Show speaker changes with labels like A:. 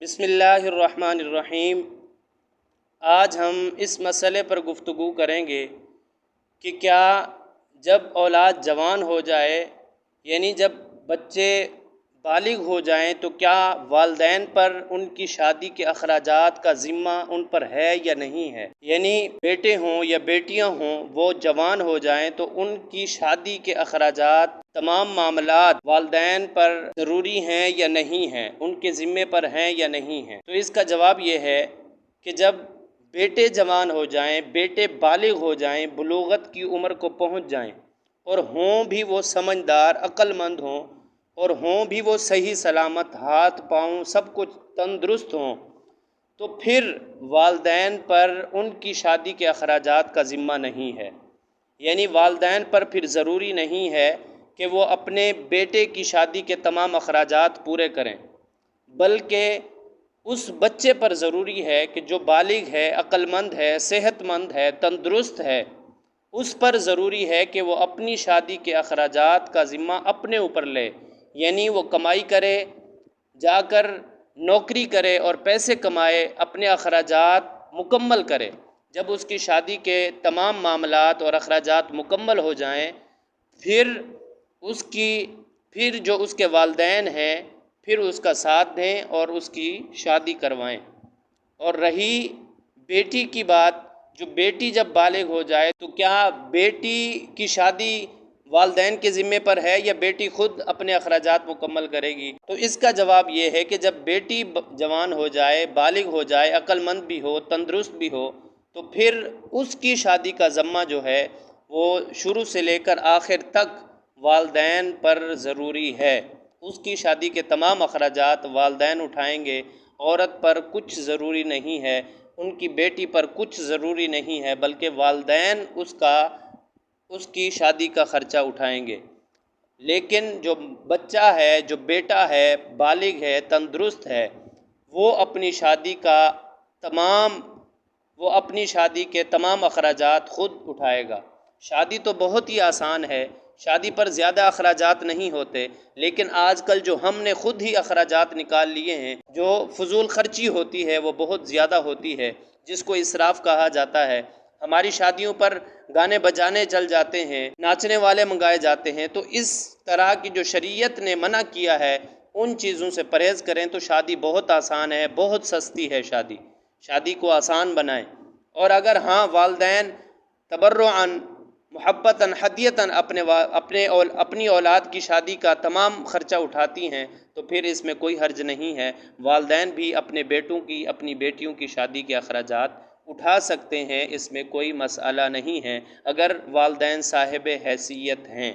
A: بسم اللہ الرحمن الرحیم۔ آج ہم اس مسئلے پر گفتگو کریں گے کہ کیا جب اولاد جوان ہو جائے، یعنی جب بچے بالغ ہو جائیں، تو کیا والدین پر ان کی شادی کے اخراجات کا ذمہ ان پر ہے یا نہیں ہے؟ یعنی بیٹے ہوں یا بیٹیاں ہوں، وہ جوان ہو جائیں تو ان کی شادی کے اخراجات، تمام معاملات والدین پر ضروری ہیں یا نہیں ہیں، ان کے ذمے پر ہیں یا نہیں ہیں؟ تو اس کا جواب یہ ہے کہ جب بیٹے جوان ہو جائیں، بیٹے بالغ ہو جائیں، بلوغت کی عمر کو پہنچ جائیں، اور ہوں بھی وہ سمجھدار، عقل مند ہوں، اور ہوں بھی وہ صحیح سلامت، ہاتھ پاؤں سب کچھ تندرست ہوں، تو پھر والدین پر ان کی شادی کے اخراجات کا ذمہ نہیں ہے۔ یعنی والدین پر پھر ضروری نہیں ہے کہ وہ اپنے بیٹے کی شادی کے تمام اخراجات پورے کریں، بلکہ اس بچے پر ضروری ہے کہ جو بالغ ہے، عقل مند ہے، صحت مند ہے، تندرست ہے، اس پر ضروری ہے کہ وہ اپنی شادی کے اخراجات کا ذمہ اپنے اوپر لے۔ یعنی وہ کمائی کرے، جا کر نوکری کرے اور پیسے کمائے، اپنے اخراجات مکمل کرے۔ جب اس کی شادی کے تمام معاملات اور اخراجات مکمل ہو جائیں، پھر جو اس کے والدین ہیں، پھر اس کا ساتھ دیں اور اس کی شادی کروائیں۔ اور رہی بیٹی کی بات، جو بیٹی جب بالغ ہو جائے تو کیا بیٹی کی شادی والدین کے ذمے پر ہے یا بیٹی خود اپنے اخراجات مکمل کرے گی؟ تو اس کا جواب یہ ہے کہ جب بیٹی جوان ہو جائے، بالغ ہو جائے، عقل مند بھی ہو، تندرست بھی ہو، تو پھر اس کی شادی کا ذمہ جو ہے وہ شروع سے لے کر آخر تک والدین پر ضروری ہے۔ اس کی شادی کے تمام اخراجات والدین اٹھائیں گے۔ عورت پر کچھ ضروری نہیں ہے، ان کی بیٹی پر کچھ ضروری نہیں ہے، بلکہ والدین اس کی شادی کا خرچہ اٹھائیں گے۔ لیکن جو بچہ ہے، جو بیٹا ہے، بالغ ہے، تندرست ہے، وہ اپنی شادی کے تمام اخراجات خود اٹھائے گا۔ شادی تو بہت ہی آسان ہے، شادی پر زیادہ اخراجات نہیں ہوتے، لیکن آج کل جو ہم نے خود ہی اخراجات نکال لیے ہیں، جو فضول خرچی ہوتی ہے وہ بہت زیادہ ہوتی ہے، جس کو اسراف کہا جاتا ہے۔ ہماری شادیوں پر گانے بجانے چل جاتے ہیں، ناچنے والے منگائے جاتے ہیں۔ تو اس طرح کی جو شریعت نے منع کیا ہے، ان چیزوں سے پرہیز کریں تو شادی بہت آسان ہے، بہت سستی ہے شادی کو آسان بنائیں۔ اور اگر ہاں والدین تبرعاً، محبتاً، ہدیتاً اپنی اولاد کی شادی کا تمام خرچہ اٹھاتی ہیں تو پھر اس میں کوئی حرج نہیں ہے۔ والدین بھی اپنے بیٹوں کی، اپنی بیٹیوں کی شادی کے اخراجات اٹھا سکتے ہیں، اس میں کوئی مسئلہ نہیں ہے، اگر والدین صاحب حیثیت ہیں۔